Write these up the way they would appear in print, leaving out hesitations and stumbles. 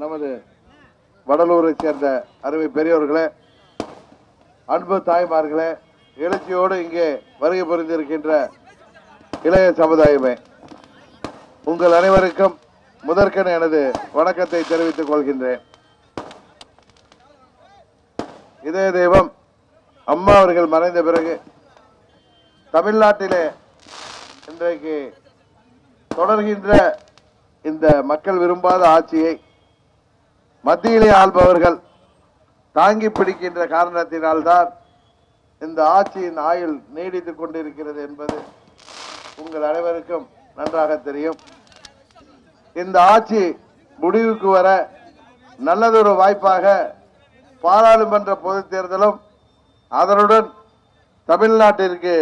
நமது வடலூரை சேர்ந்த அருமை பெரியவர்களே, அன்பு தாய்மார்களே, எழுச்சியோடு இங்கே வருகை புரிந்திருக்கின்ற இளைய சமுதாயமே, உங்கள் அனைவருக்கும் முதற்கென எனது வணக்கத்தை தெரிவித்துக் கொள்கின்றேன். இதய தெய்வம் அம்மா அவர்கள் மறைந்த பிறகு தமிழ்நாட்டிலே இன்றைக்கு தொடர்கின்ற இந்த மக்கள் விரும்பாத ஆட்சியை மத்தியிலே ஆள்பவர்கள் தாங்கி பிடிக்கின்ற காரணத்தினால்தான் இந்த ஆட்சியின் ஆயுள் நீடித்துக் கொண்டிருக்கிறது என்பது உங்கள் அனைவருக்கும் நன்றாக தெரியும். இந்த ஆட்சி முடிவுக்கு வர நல்லதொரு வாய்ப்பாக பாராளுமன்ற பொதுத் தேர்தலும் அதனுடன் தமிழ்நாட்டிற்கு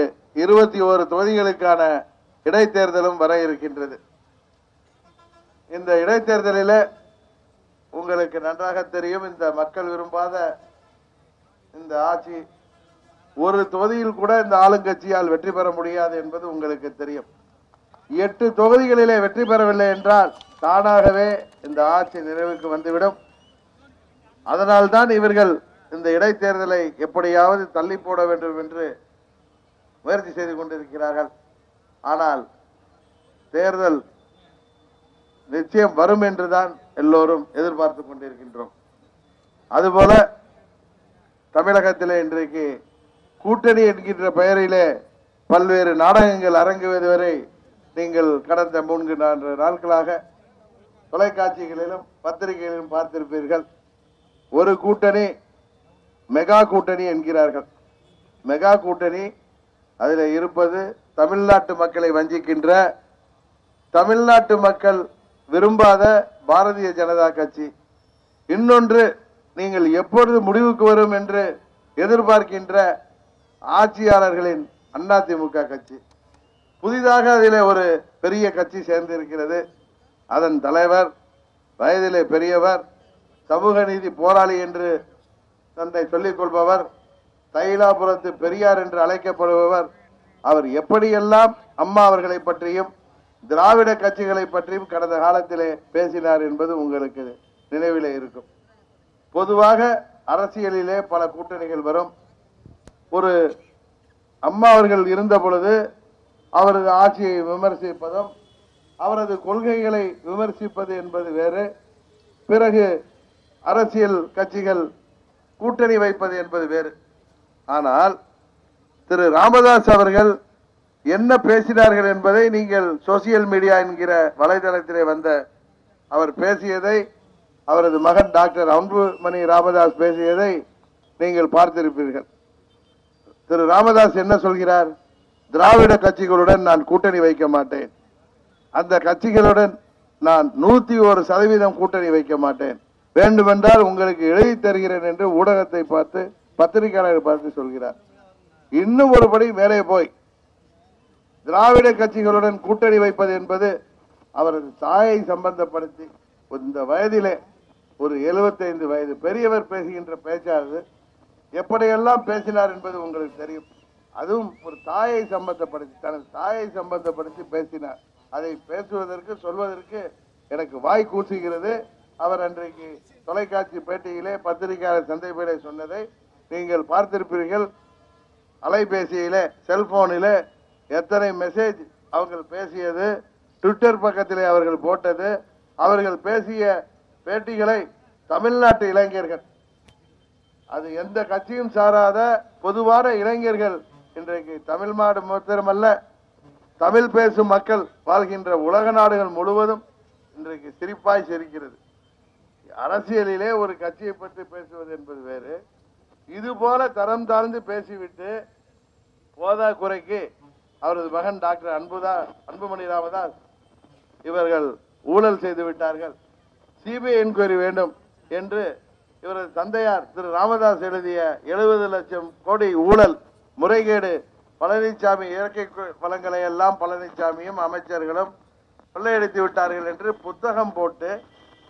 21 தொகுதிகளுக்கான இடைத்தேர்தலும் வர இருக்கின்றது. இந்த இடைத்தேர்தலில் உங்களுக்கு நன்றாக தெரியும், இந்த மக்கள் விரும்பாத இந்த ஆட்சி ஒரு தொகுதியில் கூட இந்த ஆளுங்கட்சியால் வெற்றி பெற முடியாது என்பது உங்களுக்கு தெரியும். 8 தொகுதிகளிலே வெற்றி பெறவில்லை என்றால் தானாகவே இந்த ஆட்சி நிறைவுக்கு வந்துவிடும். அதனால்தான் இவர்கள் இந்த இடைத்தேர்தலை எப்படியாவது தள்ளி போட வேண்டும் என்று முயற்சி செய்து கொண்டிருக்கிறார்கள். ஆனால் தேர்தல் நிச்சயம் வரும் என்றுதான் எல்லோரும் எதிர்பார்த்து கொண்டிருக்கின்றோம். அதுபோல தமிழகத்திலே இன்றைக்கு கூட்டணி என்கின்ற பெயரிலே பல்வேறு நாடகங்கள் அரங்குவது வரை நீங்கள் கடந்த 3-4 நாட்களாக தொலைக்காட்சிகளிலும் பத்திரிகைகளிலும் பார்த்திருப்பீர்கள். ஒரு கூட்டணி மெகா கூட்டணி என்கிறார்கள். மெகா கூட்டணி அதில் இருப்பது தமிழ்நாட்டு மக்களை வஞ்சிக்கின்ற, தமிழ்நாட்டு மக்கள் விரும்பாத பாரதிய ஜனதா கட்சி. இன்னொன்று, நீங்கள் எப்பொழுது முடிவுக்கு வரும் என்று எதிர்பார்க்கின்ற ஆட்சியாளர்களின் அதிமுக கட்சி. புதிதாக அதில் ஒரு பெரிய கட்சி சேர்ந்திருக்கிறது. அதன் தலைவர் வயதிலே பெரியவர், சமூக நீதி போராளி என்று தன்னை சொல்லிக் கொள்பவர், தைலாபுரத்து பெரியார் என்று அழைக்கப்படுபவர். அவர் எப்படியெல்லாம் அம்மா அவர்களை பற்றியும் திராவிட கட்சிகளை பற்றியும் கடந்த காலத்திலே பேசினார் என்பது உங்களுக்கு நினைவிலே இருக்கும். பொதுவாக அரசியலிலே பல கூட்டணிகள் வரும். ஒரு அம்மா அவர்கள் இருந்த பொழுது அவரது ஆட்சியை விமர்சிப்பதும் அவரது கொள்கைகளை விமர்சிப்பது என்பது வேறு. பிறகு அரசியல் கட்சிகள் கூட்டணி வைப்பது என்பது வேறு. ஆனால் திரு ராமதாஸ் அவர்கள் என்ன பேசினார்கள் என்பதை நீங்கள் சோசியல் மீடியா என்கிற வலைதளத்திலே வந்த அவர் பேசியதை, அவரது மகன் டாக்டர் அன்புமணி ராமதாஸ் பேசியதை நீங்கள் பார்த்திருப்பீர்கள். திரு ராமதாஸ் என்ன சொல்கிறார்? திராவிட கட்சிகளுடன் நான் கூட்டணி வைக்க மாட்டேன், அந்த கட்சிகளுடன் நான் 101% கூட்டணி வைக்க மாட்டேன், வேண்டுமென்றால் உங்களுக்கு எழுதி தருகிறேன் என்று ஊடகத்தை பார்த்து பத்திரிகையாளரை பார்த்து சொல்கிறார். இன்னும் ஒருபடி மேலே போய் திராவிட கட்சிகளுடன் கூட்டணி வைப்பது என்பது அவரது தாயை சம்பந்தப்படுத்தி, இந்த வயதிலே ஒரு 75 வயது பெரியவர் பேசுகின்ற பேச்சானது எப்படியெல்லாம் பேசினார் என்பது உங்களுக்கு தெரியும். அதுவும் ஒரு தாயை சம்பந்தப்படுத்தி, தனது தாயை சம்பந்தப்படுத்தி பேசினார். அதை பேசுவதற்கு சொல்வதற்கு எனக்கு வாய் கூசுகிறது. அவர் அன்றைக்கு தொலைக்காட்சி பேட்டியிலே பத்திரிகையாளர் சந்திப்பிலே சொன்னதை நீங்கள் பார்த்திருப்பீர்கள். அலைபேசியிலே, செல்போனிலே எத்தனை மெசேஜ் அவர்கள் பேசியது, ட்விட்டர் பக்கத்திலே அவர்கள் போட்டது, அவர்கள் பேசிய பேட்டிகளை தமிழ்நாட்டு இளைஞர்கள், அது எந்த கட்சியும் சாராத பொதுவான இளைஞர்கள், இன்றைக்கு தமிழ்நாடு மாத்திரமல்ல தமிழ் பேசும் மக்கள் வாழ்கின்ற உலக நாடுகள் முழுவதும் இன்றைக்கு சிரிப்பாய் சிரிக்கிறது. அரசியலிலே ஒரு கட்சியை பற்றி பேசுவது என்பது வேறு. இது போல தரம் தாழ்ந்து பேசிவிட்டு போதா குறைக்கு அவரது மகன் டாக்டர் அன்புமணி ராமதாஸ் இவர்கள் ஊழல் செய்து விட்டார்கள், சிபிஐ என்கொயரி வேண்டும் என்று இவரது தந்தையார் திரு ராமதாஸ் எழுதிய 70 லட்சம் கோடி ஊழல் முறைகேடு, பழனிசாமி இயற்கை வளங்களை எல்லாம் பழனிசாமியும் அமைச்சர்களும் கொள்ளையடித்து விட்டார்கள் என்று புத்தகம் போட்டு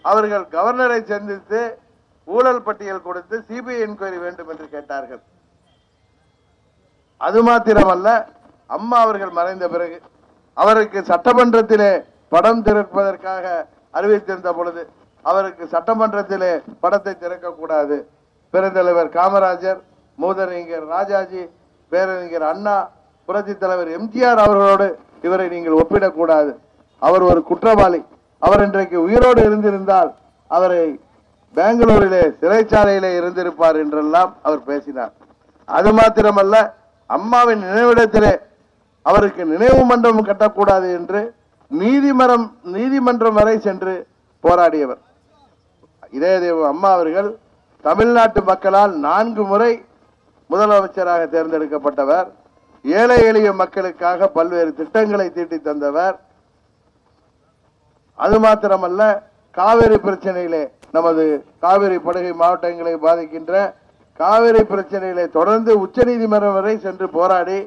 அவர்கள் கவர்னரை சந்தித்து ஊழல் பட்டியல் கொடுத்து சிபிஐ என்கொயரி வேண்டும் என்று கேட்டார்கள். அது மாத்திரமல்ல, அம்மா அவர்கள் மறைந்த பிறகு அவருக்கு சட்டமன்றத்திலே படம் திறப்பதற்காக அறிவித்திருந்த பொழுது அவருக்கு சட்டமன்றத்திலே படத்தை திறக்கக்கூடாது. பெருந்தலைவர் காமராஜர், மூதறிஞர் ராஜாஜி, பேரறிஞர் அண்ணா, புரட்சி தலைவர் எம்ஜிஆர் அவர்களோடு இவரை நீங்கள் ஒப்பிடக்கூடாது. அவர் ஒரு குற்றவாளி. அவர் இன்றைக்கு உயிரோடு இருந்திருந்தால் அவரை பெங்களூரிலே சிறைச்சாலையிலே இருந்திருப்பார் என்றெல்லாம் அவர் பேசினார். அது மாத்திரமல்ல, அம்மாவின் நினைவிடத்திலே அவருக்கு நினைவு மண்டபம் கட்டக்கூடாது என்று நீதிமன்றம் வரை சென்று போராடியவர். இதயதேவ அம்மா அவர்கள் தமிழ்நாட்டு மக்களால் 4 முறை முதலமைச்சராக தேர்ந்தெடுக்கப்பட்டவர். ஏழை எளிய மக்களுக்காக பல்வேறு திட்டங்களை தீட்டி தந்தவர். அது மாத்திரமல்ல, காவிரி பிரச்சனையிலே, நமது காவிரி படுகை மாவட்டங்களை பாதிக்கின்ற காவிரி பிரச்சனையிலே தொடர்ந்து உச்சநீதிமன்றம் வரை சென்று போராடி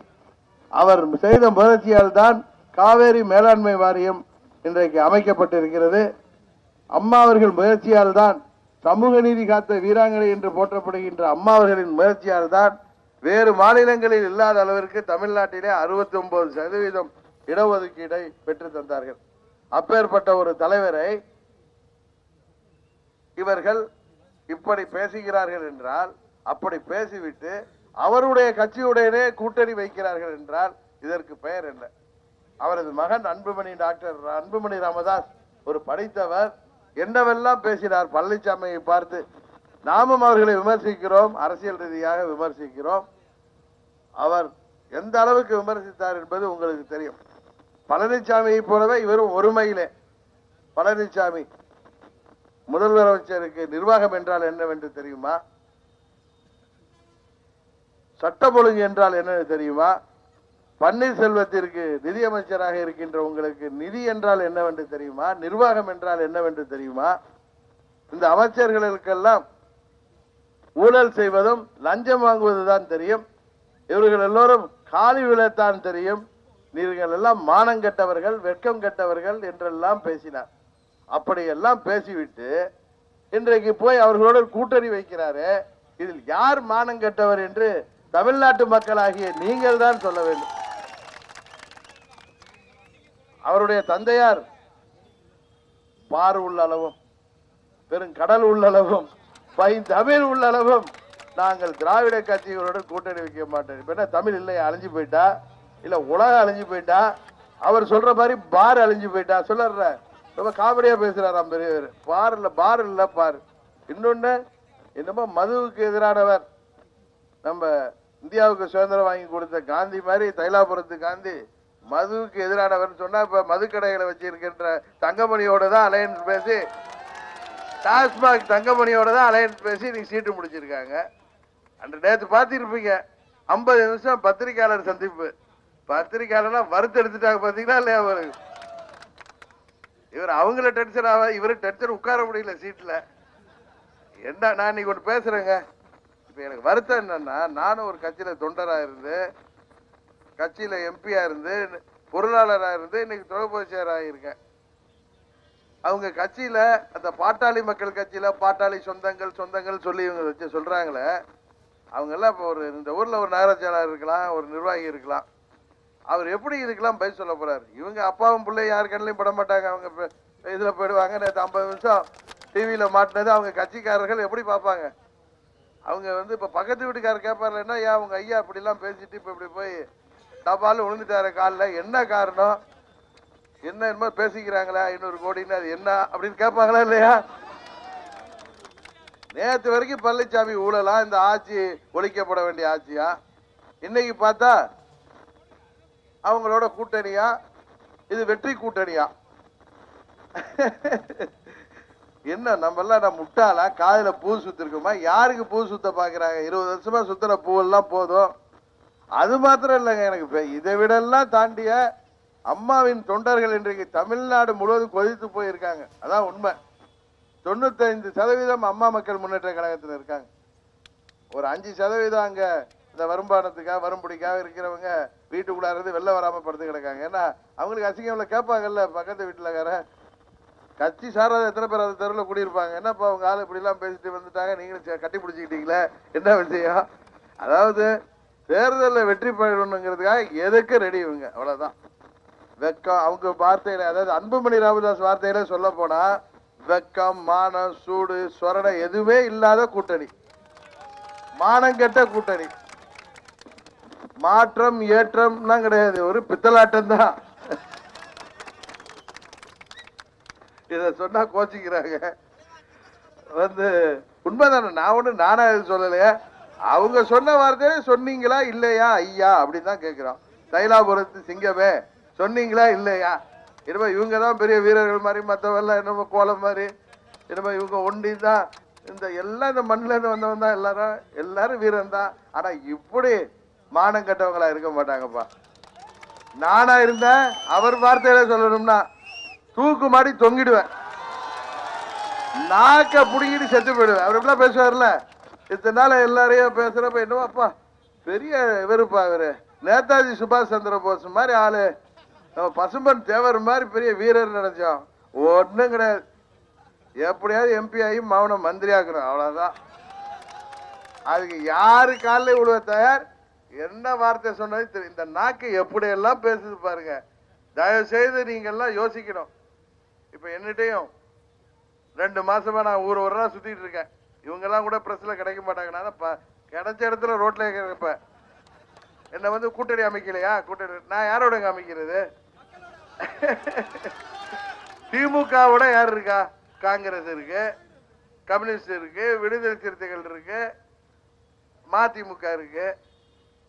அவர் செய்த முயற்சியால் தான் காவேரி மேலாண்மை வாரியம் இன்றைக்கு அமைக்கப்பட்டிருக்கிறது. அம்மா அவர்கள் முயற்சியால் தான், சமூக நீதி காத்த வீராங்கனை என்று போற்றப்படுகின்ற அம்மா அவர்களின் முயற்சியால் தான் வேறு மாநிலங்களில் இல்லாத அளவிற்கு தமிழ்நாட்டிலே 69% இடஒதுக்கீடை பெற்று தந்தார்கள். அப்பேற்பட்ட ஒரு தலைவரை இவர்கள் இப்படி பேசுகிறார்கள் என்றால், அப்படி பேசிவிட்டு அவருடைய கட்சியுடனே கூட்டணி வைக்கிறார்கள் என்றால் இதற்கு பெயர் என்ன? அவரது மகன் அன்புமணி, டாக்டர் அன்புமணி ராமதாஸ் ஒரு படித்தவர், என்னவெல்லாம் பேசினார் பழனிசாமியை பார்த்து. நாமும் அவர்களை விமர்சிக்கிறோம், அரசியல் ரீதியாக விமர்சிக்கிறோம். அவர் எந்த அளவுக்கு விமர்சித்தார் என்பது உங்களுக்கு தெரியும். பழனிசாமியை போலவே இவரும் ஒருமையிலே, பழனிசாமி முதலமைச்சருக்கு நிர்வாகம் என்றால் என்னவென்று தெரியுமா? சட்டம் ஒழுங்கு என்றால் என்னன்னு தெரியுமா? பன்னீர்செல்வத்திற்கு நிதியமைச்சராக இருக்கின்ற உங்களுக்கு நிதி என்றால் என்னவென்று தெரியுமா? நிர்வாகம் என்றால் என்னவென்று தெரியுமா? இந்த அமைச்சர்களுக்கெல்லாம் ஊழல் செய்வதும் லஞ்சம் வாங்குவதுதான் தெரியும். இவர்கள் எல்லோரும் காலி விழத்தான் தெரியும். நீங்கள் எல்லாம் மானம் கெட்டவர்கள், வெட்கம் கெட்டவர்கள் என்றெல்லாம் பேசினார். அப்படியெல்லாம் பேசிவிட்டு இன்றைக்கு போய் அவர்களோடு கூட்டணி வைக்கிறாரு. இதில் யார் மானம் கெட்டவர் என்று தமிழ்நாட்டு மக்களாகிய நீங்கள் தான் சொல்ல வேண்டும். அவருடைய தந்தையார் பார் உள்ளளவும், பெருங்கடல் உள்ளளவும், பைந்தமிழ் உள்ளளவும் நாங்கள் திராவிட கட்சிகளோடு கூட்டணி வைக்க மாட்டோம். இப்ப என்ன தமிழ் இல்லையா? அழிஞ்சு போயிட்டா? இல்ல உலகம் அழிஞ்சு போயிட்டா? அவர் சொல்ற மாதிரி பார் அழிஞ்சு போயிட்டா? சொல்ல ரொம்ப காமெடியா பேசுறாராம் பெரியவர். பார் இல்ல, பார் இல்ல, பார். இன்னொன்னு என்னமோ மதுவுக்கு எதிரானவர். நம்ம இந்தியாவுக்கு சுதந்திரம் வாங்கி கொடுத்த காந்தி மாதிரி தைலாபுரத்து காந்தி மதுவுக்கு எதிரானவர் சொன்னா, இப்ப மதுக்கடைகளை வச்சிருக்கின்ற தங்கமணியோட தான் அலையன்ஸ் பேசி, டாஸ்மாக் தங்கமணியோட தான் அலையன்ஸ் பேசி நீங்க சீட்டு முடிச்சிருக்காங்க. அன்று நேற்று பார்த்திருப்பீங்க, 50 நிமிஷம் பத்திரிகையாளர் சந்திப்பு. பத்திரிகையாளர்லாம் வறுத்து எடுத்துட்டாங்க பாத்தீங்களா இல்லையா? இவர் அவங்கள டென்ஷன் ஆவா, இவரு டென்ஷன் உட்கார முடியல சீட்ல. என்ன நான் இன்னைக்கு ஒன்று பேசுறேங்க. இப்ப எனக்கு வருத்தம் என்னன்னா, நானும் ஒரு கட்சியில தொண்டரா இருந்து, கட்சியில எம்பியா இருந்து, பொருளாளரா இருந்து, இன்னைக்கு துணை பொதுச் செயலராக இருக்கேன். அவங்க கட்சியில, அந்த பாட்டாளி மக்கள் கட்சியில பாட்டாளி சொந்தங்கள் சொல்லி இவங்க வச்சு சொல்றாங்களே, அவங்க எல்லாம் இப்போ ஒரு இந்த ஊர்ல ஒரு நகர செயலாளர் இருக்கலாம், ஒரு நிர்வாகி இருக்கலாம். அவர் எப்படி இதுக்கெல்லாம் பதில் சொல்ல போறாரு? இவங்க அப்பாவும் பிள்ளை யார் கண்ணிலையும் பட மாட்டாங்க. அவங்க இதுல போயிடுவாங்க. நேற்று 50 நிமிஷம் டிவியில மாட்டினது அவங்க கட்சிக்காரர்கள் எப்படி பார்ப்பாங்க? அவங்க இப்ப பக்கத்து வீட்டுக்காரர் கேட்பாரு, என்ன ஏன் உங்க ஐயா இப்படி எல்லாம் பேசிட்டு இப்ப இப்படி போய் டபாலும் விழுந்துட்டாரு காலில், என்ன காரணம்? என்ன பேசிக்கிறாங்களா 500 கோடின்னு, அது என்ன அப்படின்னு கேட்பாங்களா இல்லையா? நேற்று வரைக்கும் பழனிசாமி ஊழலா, இந்த ஆட்சி ஒழிக்கப்பட வேண்டிய ஆட்சியா? இன்னைக்கு பார்த்தா அவங்களோட கூட்டணியா? இது வெற்றி கூட்டணியா? என்ன நம்ம எல்லாம் முட்டாளா? காதுல பூ சுத்திருக்கோமா? யாருக்கு பூ சுத்த பாக்குறாங்க? 20 வருஷமா சுத்துற பூவெல்லாம் போதும். அது மாத்திரம் இல்லைங்க, எனக்கு இதை விட எல்லாம் தாண்டிய அம்மாவின் தொண்டர்கள் இன்றைக்கு தமிழ்நாடு முழுவதும் கொதித்து போயிருக்காங்க. அதான் உண்மை. 95% அம்மா மக்கள் முன்னேற்ற கழகத்தில் இருக்காங்க. ஒரு 5% அங்க இந்த வருமானத்துக்காக வரும்படிக்காக இருக்கிறவங்க வீட்டுக்குள்ள இருந்து வெளில வராம படுத்து கிடக்காங்க. ஏன்னா அவங்களுக்கு அசிங்கம்ல கேட்பாங்கல்ல பக்கத்து வீட்டுலக்கார. கட்சி சாராத எத்தனை பேர் அந்த தெருவில் குடியிருப்பாங்க. என்னப்பா அவங்க ஆள் இப்படி எல்லாம் பேசிட்டு வந்துட்டாங்க, நீங்களும் கட்டி பிடிச்சிக்கிட்டீங்களே, என்ன விஷயம்? அதாவது தேர்தலில் வெற்றி பெறணுங்கிறதுக்காக எதுக்கு ரெடி இவங்க, அவ்வளவுதான். வெக்கம் அவங்க வார்த்தையில, அதாவது அன்புமணி ராமதாஸ் வார்த்தையில சொல்ல போனா வெக்கம், மானம், சூடு, சொரணை எதுவுமே இல்லாத கூட்டணி, மானங்கெட்ட கூட்டணி. மாற்றம் ஏற்றம்லாம் கிடையாது, ஒரு பித்தலாட்டம் தான். இத சொன்னா கோச்சிக்கிறாங்க. உண்மைதானே, நான் ஒண்ணு நானா சொல்லலையா, அவங்க சொன்ன வார்த்தையே சொன்னீங்களா இல்லையா ஐயா அப்படின்னு தான் கேட்கிறோம். தைலாபுரத்து சிங்கமே சொன்னீங்களா இல்லையா? என்னமோ இவங்க தான் பெரிய வீரர்கள் மாதிரி, மற்றவெல்லாம் என்னமோ கோலம் மாதிரி, என்னமோ இவங்க ஒண்டி தான், இந்த எல்லாம் இந்த மண்ணில இருந்து வந்தவன் தான், எல்லாரும் வீரன் தான். ஆனா இப்படி மானம் கட்டவங்களா இருக்க மாட்டாங்கப்பா. நானா இருந்தேன் அவர் வார்த்தையில சொல்லணும்னா தூக்கு மாடி தொங்கிடுவேன், நாக்க புடிங்கிட்டு செத்து போயிடுவேன். அவர் எப்படிலாம் பேசுவார்ல, இத்தனை நாள் எல்லாரையும் பேசுறப்ப என்னவோ அப்பா பெரிய இவருப்பா, இவரு நேதாஜி சுபாஷ் சந்திர போஸ் மாதிரி ஆளு, நம்ம பசும்பன் தேவர் மாதிரி பெரிய வீரர் நினைச்சோம். ஒன்றும் கிடையாது, எப்படியாவது எம்பி ஆகி மௌன மந்திரி ஆக்குறோம், அவ்வளவுதான். அதுக்கு யாரு காலில் விழுவ தயார்? என்ன வார்த்தை சொன்னது தெரியும். இந்த நாக்கு எப்படி எல்லாம் பேசுது பாருங்க. தயவு செய்து நீங்க எல்லாம் யோசிக்கணும். இப்ப என்னட்டையும் 2 மாசமா நான் ஊர் ஊரா சுத்திட்டு இருக்கேன். இவங்க எல்லாம் கூட பிரஸ்ல கிடைக்க மாட்டாங்க. நான் கிடைச்ச இடத்துல ரோட்ல இருப்ப. என்ன கூட்டணி அமைக்கலையா? கூட்டணி நான் யாரோட அமைக்கிறது? திமுகவோட யார் இருக்கா? காங்கிரஸ் இருக்கு, கம்யூனிஸ்ட் இருக்கு, விடுதலை சிறுத்தைகள் இருக்கு, மதிமுக இருக்கு.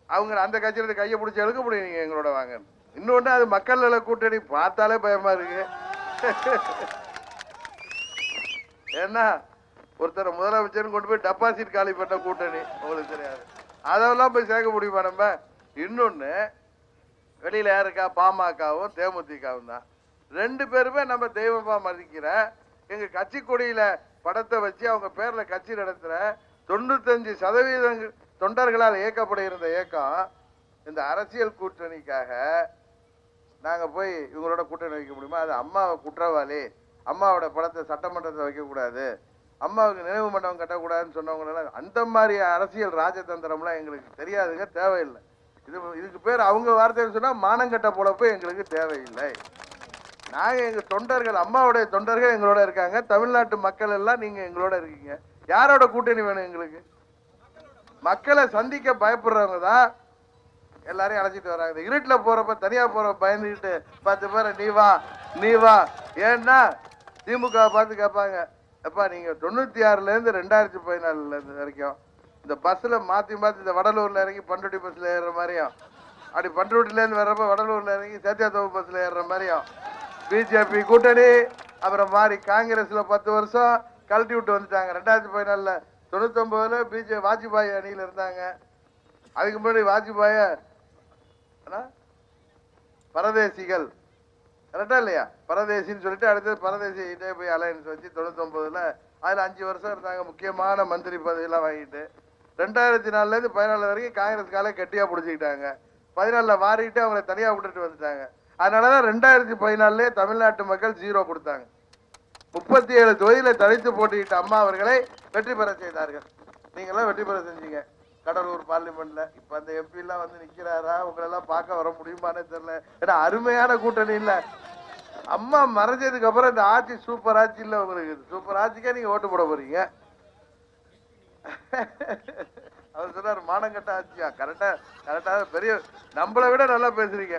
அவங்க அந்த கட்சியில கையை பிடிச்சி எழுக்க முடியும், நீங்க எங்களோட வாங்க. இன்னொன்னு அது மக்கள் நல கூட்டணி, பார்த்தாலே பயமா இருக்கு. ஏன்னா ஒருத்தர் முதலமைச்சர் கொண்டு போய் டெபாசிட் காலி பண்ண கூட்டணி, உங்களுக்கு தெரியாது. அதெல்லாம் போய் சேர்க்க முடியுமா நம்ம? இன்னொன்னு வெளியில யாருக்கா? பாமகவும் தேமுதிகவும் தான். 2 பேருமே நம்ம தெய்வமா மதிக்கிற, எங்க கட்சி கொடியில படத்தை வச்சு அவங்க பேர்ல கட்சி நடத்துற 95% தொண்டர்களால் இயக்கப்படுகிற இயக்கம். இந்த அரசியல் கூட்டணிக்காக நாங்க போய் இவங்களோட கூட்டணி வைக்க முடியுமா? அது அம்மாவை குற்றவாளி, அம்மாவோட படத்தை சட்டமன்றத்தை வைக்க கூடாது, அம்மாவுக்கு நினைவு மண்டபம் கட்டக்கூடாதுன்னு சொன்னவங்க அந்த மாதிரி அரசியல் ராஜதந்திரம்லாம் எங்களுக்கு தெரியாதுங்க, தேவையில்லை. இதுக்கு பேர் அவங்க வார்த்தைன்னு சொன்னா மானங்கட்ட பொழப்பு எங்களுக்கு தேவையில்லை. நாங்க எங்க தொண்டர்கள், அம்மாவுடைய தொண்டர்கள் எங்களோட இருக்காங்க. தமிழ்நாட்டு மக்கள் எல்லாம் நீங்க எங்களோட இருக்கீங்க. யாரோட கூட்டணி வேணும் எங்களுக்கு? மக்களை சந்திக்க பயப்படுறவங்க தான் எல்லாரையும் அழைச்சிட்டு வராங்க. இருட்டுல போறப்ப, தனியா போறப்ப பயந்துக்கிட்டு 10 பேரை நீ வா நீ வா. ஏன்னா திமுக பார்த்து கேட்பாங்க, எப்பா நீங்க 96ல இருந்து 2014 வரைக்கும் இந்த பஸ்ல மாத்தி இந்த வடலூர்ல இறங்கி பண்ருட்டி பஸ்ல ஏறுற மாதிரியும், அப்படி பண்ருட்டில இருந்து வர்றப்ப வடலூர்ல இறங்கி சேத்தியாத்தோப்பு பஸ்ல ஏறுற மாதிரியும் பிஜேபி கூட்டணி. அப்புறம் மாறி காங்கிரஸ்ல 10 வருஷம் கழட்டி விட்டு வந்துட்டாங்க. 2014ல 99ல வாஜ்பாய் அணியில இருந்தாங்க. அதுக்கு முன்னாடி வாஜ்பாய பரதேசிகள் கரெக்டா இல்லையா? பரதேசின்னு சொல்லிட்டு அடுத்தது பரதேசி போய் அலையன்ஸ் வச்சு 99ல அதுல 5 வருஷம் இருந்தாங்க. முக்கியமான மந்திரி பதவியெல்லாம் வாங்கிட்டு 2004ல இருந்து 14 வரைக்கும் காங்கிரஸ் காலை கட்டியா பிடிச்சிக்கிட்டாங்க. 14ல வாரிட்டு அவங்களை தனியா விட்டுட்டு வந்துட்டாங்க. அதனாலதான் 2014 தமிழ்நாட்டு மக்கள் 0 கொடுத்தாங்க. 37 தொகுதியில தனித்து போட்டியிட்ட அம்மா அவர்களை வெற்றி பெற செய்தார்கள். நீங்க எல்லாம் வெற்றி பெற செஞ்சீங்க கடலூர் பார்லிமெண்ட்ல. இப்ப அந்த எம்பி எல்லாம் நிக்கிறாரா? உங்களெல்லாம் பார்க்க வர முடியுமானே தெரியல. ஏன்னா அருமையான கூட்டணி இல்ல. அம்மா மறைஞ்சதுக்கு அப்புறம் இந்த ஆட்சி சூப்பர் ஆட்சி இல்ல உங்களுக்கு. சூப்பர் ஆட்சிக்கே நீங்க ஓட்டு போட போறீங்க. அவர் சொன்னார் மானங்கட்ட ஆட்சியா? கரெக்டா பெரிய நம்மளை விட நல்லா பேசுறீங்க.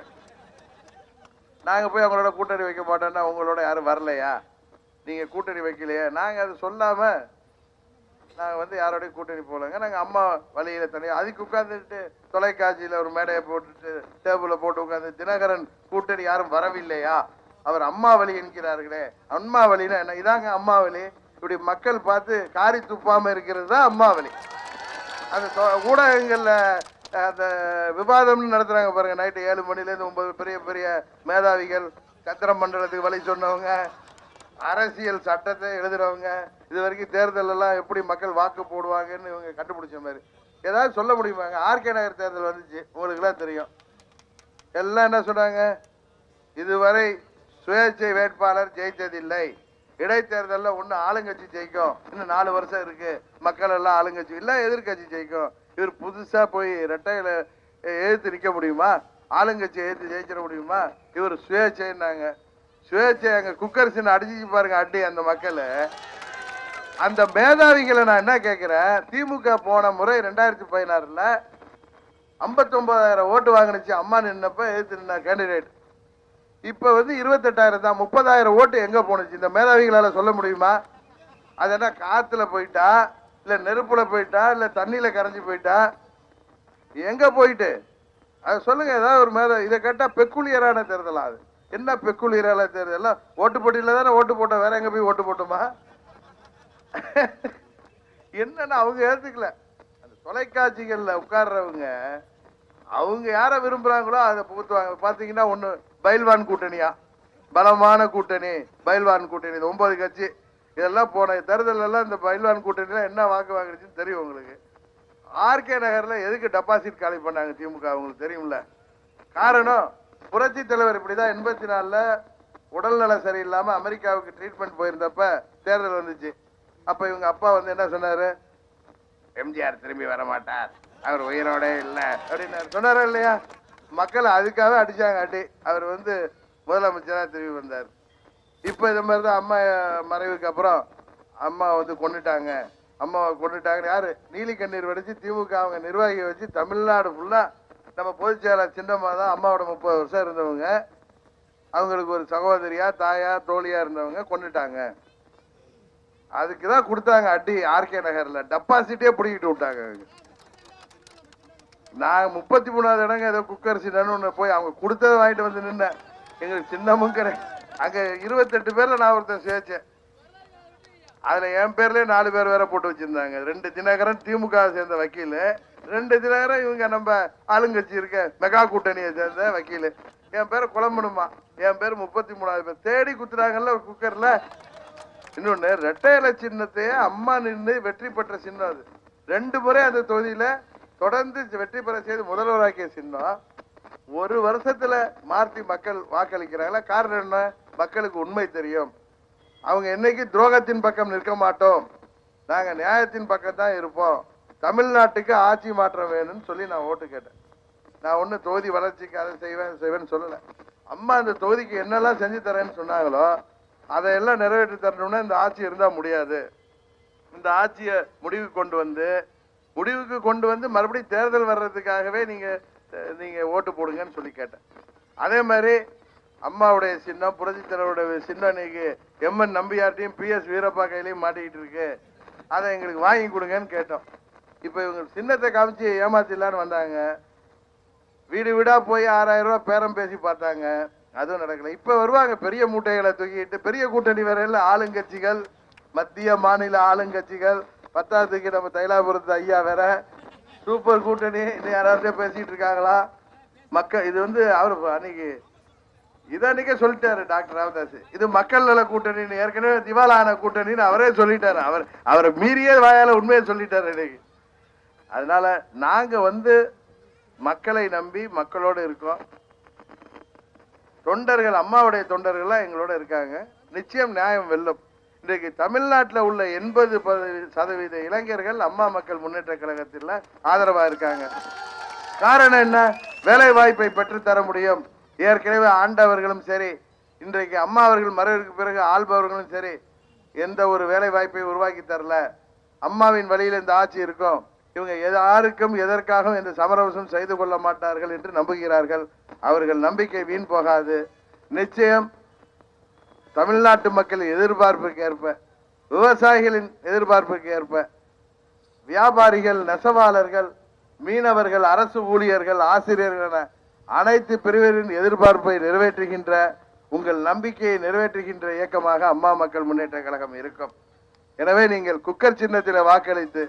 நாங்க போய் அவங்களோட கூட்டணி வைக்க மாட்டோம்னா உங்களோட யாரும் வரலையா? நீங்க கூட்டணி வைக்கலையா? நாங்க அது சொல்லாம நாங்க யாரோடய கூட்டணி போலங்க. நாங்க அம்மா வழியில தனியா அதுக்கு உட்கார்ந்துட்டு தொலைக்காட்சியில ஒரு மேடையை போட்டுட்டு டேபிள போட்டு உட்கார்ந்து தினகரன் கூட்டணி யாரும் வரவில்லையா, அவர் அம்மா வழி என்கிறார்களே. அம்மா வழின்னா என்ன? இதாங்க அம்மா வழி. இப்படி மக்கள் பார்த்து காரி துப்பாம இருக்கிறது தான் அம்மா வழி. அந்த ஊடகங்கள்ல அந்த விவாதம்னு நடத்துறாங்க பாருங்க. நைட்டு 7 மணில இருந்து 9 பெரிய பெரிய மேதாவிகள், சத்திர மண்டலத்துக்கு வழி சொன்னவங்க, அரசியல் சட்டத்தை எழுதுறவங்க, இது வரைக்கும் தேர்தல் எல்லாம் எப்படி மக்கள் வாக்கு போடுவாங்கன்னு இவங்க கண்டுபிடிச்ச மாதிரி ஏதாவது சொல்ல முடியுமாங்க? ஆர்கே நகர் தேர்தல் வந்துச்சு, உங்களுக்கு எல்லாம் தெரியும். எல்லாம் என்ன சொன்னாங்க? இதுவரை சுயேட்சை வேட்பாளர் ஜெயித்ததில்லை, இடைத்தேர்தலில் ஒண்ணு ஆளுங்கட்சி ஜெயிக்கும், இன்னும் 4 வருஷம் இருக்கு, மக்கள் எல்லாம் ஆளுங்கட்சி இல்ல எதிர்கட்சி ஜெயிக்கும். இவர் புதுசா போய் ரெட்டையில எதிர்த்து நிக்க முடியுமா? ஆளுங்கட்சி எதிர்த்து ஜெயிச்சிட முடியுமா? இவர் சுயேட்சைன்னாங்க. சுயேட்சை அங்க குக்கர் சின்ன அடிச்சு பாருங்க அடி அந்த மக்கள். அந்த மேதாவிகளை நான் என்ன கேட்கிறேன், திமுக போன முறை 2016ல 59,000 ஓட்டு வாங்கினுச்சு அம்மா நின்னப்ப எதிர்த்து நின்ன கேண்டிடேட். இப்ப வந்து 28,000 தான். 30,000 ஓட்டு எங்க போனுச்சு இந்த மேதாவிகளால சொல்ல முடியுமா? அது என்ன காத்துல போயிட்டா, இல்ல நெருப்புல போயிட்டா, இல்ல தண்ணியில கரைஞ்சி போயிட்டா, எங்க போயிட்டு அது சொல்லுங்க. ஏதாவது ஒரு மேத இதை கேட்டா பெக்குலியரான தேர்தலா? அது என்ன பெக்குலியரான தேர்தல்? ஓட்டு போட்டியில தானே ஓட்டு போட்டோம், வேற எங்க போய் ஓட்டு போட்டோமா? என்னன்னா அவங்க ஏத்துக்கல. அந்த தொலைக்காட்சிகள்ல உட்கார்றவங்க அவங்க யார விரும்புறாங்களோ அதை புகுத்துவாங்க. பாத்தீங்கன்னா ஒண்ணு பயில்வான் கூட்டணியா, பலமான கூட்டணி, பயில்வான் கூட்டணி, 9 கட்சி இதெல்லாம் போன தேர்தல் எல்லாம் இந்த பயில்வான் கூட்டணியில என்ன வாக்கு வாங்கிடுச்சுன்னு தெரியும் உங்களுக்கு. ஆர்கே நகர்ல எதுக்கு டெபாசிட் காலி பண்ணாங்க திமுக அவங்களுக்கு தெரியும்ல. காரணம் புரட்சி தலைவர் இப்படிதான் 84ல உடல்நல சரியில்லாம அமெரிக்காவுக்கு ட்ரீட்மெண்ட் போயிருந்தப்ப தேர்தல் வந்துச்சு. அப்ப இவங்க அப்பா வந்து என்ன சொன்னாரு, எம்ஜிஆர் திரும்பி வர மாட்டார், அவர் உயிரோட இல்ல அப்படின்னு சொன்னாரா இல்லையா? மக்கள் அதுக்காக அடிச்சாங்க அடி. அவர் வந்து முதலமைச்சரா திரும்பி வந்தார். இப்ப இந்த மாதிரிதான் அம்மா மறைவுக்கு அப்புறம் அம்மா வந்து கொண்டுட்டாங்க, அம்மாவை கொண்டுட்டாங்க. யாரு? நீலி கண்ணீர் வடிச்சு திமுக அவங்க நிர்வாகியை வச்சு தமிழ்நாடு ஃபுல்லா நம்ம பொதுச் செயலாளர் சின்னம்மா தான் அம்மாவோட 30 வருஷம் இருந்தவங்க. அவங்களுக்கு ஒரு சகோதரியா தாயா தோழியா இருந்தவங்க கொண்டுட்டாங்க. அதுக்குதான் கொடுத்தாங்க அடி. ஆர்கே நகர்ல டெபாசிட்டே பிடிக்கிட்டு விட்டாங்க. நான் 33வது இடங்க ஏதோ குக்கர் சின்னன்னு போய் அவங்க கொடுத்ததை வாங்கிட்டு வந்து நின்ன. எங்களுக்கு சின்னமும் கிடையாது. அங்க 28 பேர்ல நான் ஒருத்தன் சுயேட்சை. அதுல என் பேர்லயே 4 பேர் வேற போட்டு வச்சிருந்தாங்க. 2 தினகரன் திமுக சேர்ந்த வக்கீல், 2 தினகரன் இவங்க நம்ம ஆளுங்கட்சி இருக்க மெகா கூட்டணியை சேர்ந்த வக்கீல். என் பேரை குழம்பணுமா? என் பேர் 33வது பேர். தேடி குத்துறாங்கல்ல குக்கர்ல. இன்னொன்னு ரெட்டை இலை சின்னத்தையே அம்மா நின்று வெற்றி பெற்ற சின்னம். அது 2 முறை அந்த தொகுதியில தொடர்ந்து வெற்றி பெற செய்து முதல்வராக்கிய சின்னம். ஒரு வருஷத்துல மாற்றி மக்கள் வாக்களிக்கிறாங்களா? காரணம் என்ன? மக்களுக்கு உண்மை தெரியும். அவங்க என்னைக்கு துரோகத்தின் பக்கம் நிற்க மாட்டோம், நாங்க நியாயத்தின் பக்கம் தான் இருப்போம், தமிழ்நாட்டுக்கு ஆட்சி மாற்றம் வேணும்னு சொல்லி நான் ஓட்டு கேட்டேன். நான் ஒண்ணு தொகுதி வளர்ச்சிக்கு அதை செய்வேன்னு சொல்லல. அம்மா இந்த தொகுதிக்கு என்னெல்லாம் செஞ்சு தரேன்னு சொன்னாங்களோ அதையெல்லாம் நிறைவேற்றி தரணும்னா இந்த ஆட்சி இருந்தா முடியாது. இந்த ஆட்சியை முடிவுக்கு கொண்டு வந்து மறுபடியும் தேர்தல் வர்றதுக்காகவே நீங்க ஓட்டு போடுங்கன்னு சொல்லி கேட்டேன். அதே மாதிரி அம்மாவுடைய சின்னம், புரட்சி தலைவருடைய சின்னம் இன்னைக்கு எம்என் நம்பியார்ட்டையும் பிஎஸ் வீரப்பா கையிலையும் மாட்டிக்கிட்டு இருக்கு. அதை எங்களுக்கு வாங்கி கொடுங்கன்னு கேட்டோம். இப்ப இவங்க சின்னத்தை காமிச்சு ஏமாத்திடலான்னு வந்தாங்க. வீடு வீடா போய் 6,000 ரூபாய் பேரம் பேசி பார்த்தாங்க, அதுவும் நடக்கல. இப்ப வருவாங்க பெரிய மூட்டைகளை தூக்கிட்டு. பெரிய கூட்டணி வேற இல்ல, ஆளுங்கட்சிகள், மத்திய மாநில ஆளுங்கட்சிகள், 10க்கு நம்ம தைலாபுரத்து ஐயா வேற, சூப்பர் கூட்டணி. இன்னும் யாராவது பேசிட்டு இருக்காங்களா? மக்கள் இது வந்து அவர் அன்னைக்கே சொல்லிட்டாரு டாக்டர் ராமதாஸ், இது மக்கள் நல கூட்டணின்னு. ஏற்கனவே திவாலான கூட்டணின்னு அவரே சொல்லிட்டாரு. அவரை மீறிய வாயால உண்மையை சொல்லிட்டாரு இன்னைக்கு. அதனால நாங்க வந்து மக்களை நம்பி மக்களோடு இருக்கோம். தொண்டர்கள், அம்மாவுடைய தொண்டர்கள்லாம் எங்களோட இருக்காங்க. நிச்சயம் நியாயம் வெல்லும். இன்றைக்கு தமிழ்நாட்டில் உள்ள 80% இளைஞர்கள் அம்மா மக்கள் முன்னேற்ற கழகத்தில் ஆதரவா இருக்காங்க. காரணம் என்ன? வேலை வாய்ப்பை பெற்று தர முடியும். ஏற்கனவே ஆண்டவர்களும் சரி, இன்றைக்கு அம்மா அவர்கள் மறைவுக்கு பிறகு ஆள்பவர்களும் சரி, எந்த ஒரு வேலை வாய்ப்பை உருவாக்கி தரல. அம்மாவின் வழியில் இந்த ஆட்சி இருக்கும். இவங்க யாருக்கும் எதற்காகவும் எந்த சமரசம் செய்து கொள்ள மாட்டார்கள் என்று நம்புகிறார்கள். அவர்கள் நம்பிக்கை வீண் போகாது. நிச்சயம் தமிழ்நாட்டு மக்களின் எதிர்பார்ப்புக்கு ஏற்ப, விவசாயிகளின் எதிர்பார்ப்புக்கு ஏற்ப, வியாபாரிகள், நெசவாளர்கள், மீனவர்கள், அரசு ஊழியர்கள், ஆசிரியர்கள் என அனைத்து பிரிவினரின் எதிர்பார்ப்பை நிறைவேற்றுகின்ற, உங்கள் நம்பிக்கையை நிறைவேற்றுகின்ற இயக்கமாக அம்மா மக்கள் முன்னேற்ற கழகம் இருக்கும். எனவே நீங்கள் குக்கர் சின்னத்தில் வாக்களித்து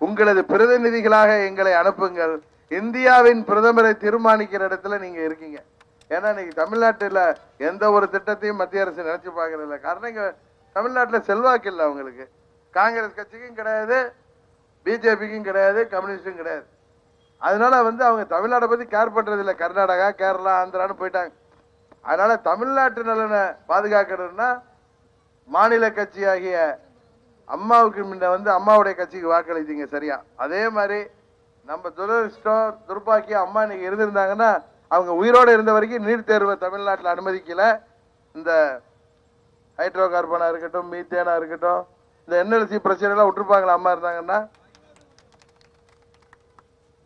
உங்களது பிரதிநிதிகளாக எங்களை அனுப்புங்கள். இந்தியாவின் பிரதமரை தீர்மானிக்கிற இடத்துல நீங்க இருக்கீங்க. ஏன்னா இன்னைக்கு தமிழ்நாட்டில் எந்த ஒரு திட்டத்தையும் மத்திய அரசு நினைச்சு பார்க்கறதில்ல. காரணம் இங்க தமிழ்நாட்டில் செல்வாக்கு இல்லை அவங்களுக்கு. காங்கிரஸ் கட்சிக்கும் கிடையாது, பிஜேபிக்கும் கிடையாது, கம்யூனிஸ்டும் கிடையாது. அதனால வந்து அவங்க தமிழ்நாட்டை பத்தி கேர் பண்றது இல்லை. கர்நாடகா, கேரளா, ஆந்திரான்னு போயிட்டாங்க. அதனால தமிழ்நாட்டு நலனை பாதுகாக்கணும்னா மாநில கட்சியாகிய அம்மாவுக்கு முன்ன வந்து அம்மாவுடைய கட்சிக்கு வாக்களித்தீங்க சரியா. அதே மாதிரி நம்ம துரதிருஷ்டம், துர்பாக்கியம் அம்மா இன்னைக்கு இருந்திருந்தாங்கன்னா அவங்க உயிரோடு இருந்த வரைக்கும் நீட் தேர்வை தமிழ்நாட்டில் அனுமதிக்கல. இந்த ஹைட்ரோ கார்பனா இருக்கட்டும், மீத்தேனா இருக்கட்டும், இந்த என்எல்சி பிரச்சனை எல்லாம் விட்டுருப்பாங்களா அம்மா இருந்தாங்கன்னா?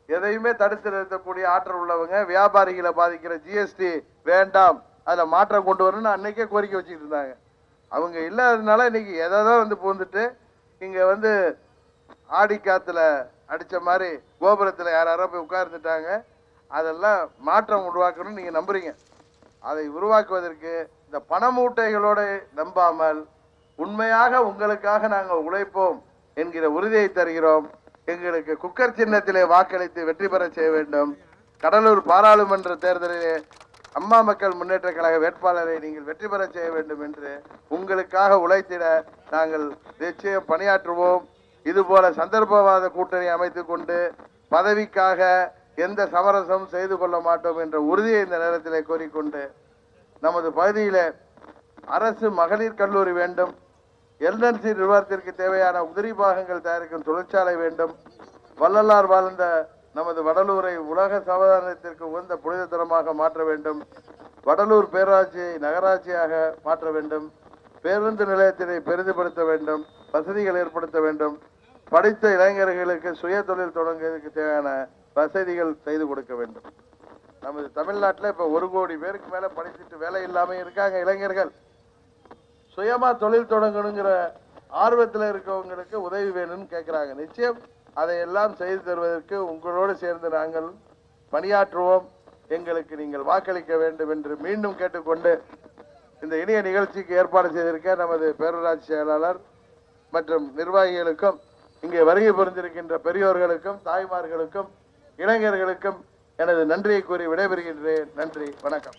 எதையுமே தடுத்து நிறுத்தக்கூடிய ஆற்றல் உள்ளவங்க. வியாபாரிகளை பாதிக்கிற ஜிஎஸ்டி வேண்டாம், அதுல மாற்றம் கொண்டு வரணும்னு அன்னைக்கே கோரிக்கை வச்சுட்டு இருந்தாங்க. அவங்க இல்லாததுனால இன்னைக்கு எதாவது வந்து பூந்துட்டு இங்க வந்து ஆடி காத்துல அடிச்ச மாதிரி கோபுரத்துல யாரோ போய் உட்கார்ந்துட்டாங்க. அதெல்லாம் மாற்றம் உருவாக்கணும்னு நீங்க நம்புறீங்க. அதை உருவாக்குவதற்கு இந்த பண மூட்டைகளோட நம்பாமல் உண்மையாக உங்களுக்காக நாங்கள் உழைப்போம் என்கிற உறுதியை தருகிறோம். எங்களுக்கு குக்கர் சின்னத்திலே வாக்களித்து வெற்றி பெற செய்ய வேண்டும். கடலூர் பாராளுமன்ற தேர்தலிலே அம்மா மக்கள் முன்னேற்ற கழக வேட்பாளரை நீங்கள் வெற்றி பெற செய்ய வேண்டும் என்று உங்களுக்காக உழைத்திட நாங்கள் நிச்சயம் பணியாற்றுவோம். இதுபோல சந்தர்ப்பவாத கூட்டணி அமைத்துக் கொண்டு பதவிக்காக எந்த சமரசம் செய்து கொள்ள மாட்டோம் என்ற உறுதியை இந்த நேரத்திலே கோரிக்கொண்டு, நமது பகுதியில அரசு மகளிர் கல்லூரி வேண்டும், எல்என்சி நிறுவனத்திற்கு தேவையான உதிரி பாகங்கள் தயாரிக்கும் தொழிற்சாலை வேண்டும், வள்ளலார் வாழ்ந்த நமது வடலூரை உலக சமாதானத்திற்கு உகந்த புனித தலமாக மாற்ற வேண்டும், வடலூர் பேராட்சியை நகராட்சியாக மாற்ற வேண்டும், பேருந்து நிலையத்தினை பெரிதுபடுத்த வேண்டும், வசதிகள் ஏற்படுத்த வேண்டும், படித்த இளைஞர்களுக்கு சுய தொழில் தொடங்குவதற்கு தேவையான வசதிகள் செய்து கொடுக்க வேண்டும். நமது தமிழ்நாட்டில் இப்ப 1 கோடி பேருக்கு மேல படிச்சுட்டு வேலை இல்லாம இருக்காங்க. இளைஞர்கள் சுயமா தொழில் தொடங்கணுங்கிற ஆர்வத்தில் இருக்கவங்களுக்கு உதவி வேணும்னு கேட்கிறாங்க. நிச்சயம் அதையெல்லாம் செய்து தருவதற்கு உங்களோடு சேர்ந்து நாங்கள் பணியாற்றுவோம். எங்களுக்கு நீங்கள் வாக்களிக்க வேண்டும் என்று மீண்டும் கேட்டுக்கொண்டு, இந்த இனிய நிகழ்ச்சிக்கு ஏற்பாடு செய்திருக்க நமது பேரூராட்சி செயலாளர் மற்றும் நிர்வாகிகளுக்கும், இங்கே வருகை புரிந்திருக்கின்ற பெரியோர்களுக்கும், தாய்மார்களுக்கும், இளைஞர்களுக்கும் எனது நன்றியை கூறி விடைபெறுகின்றேன். நன்றி, வணக்கம்.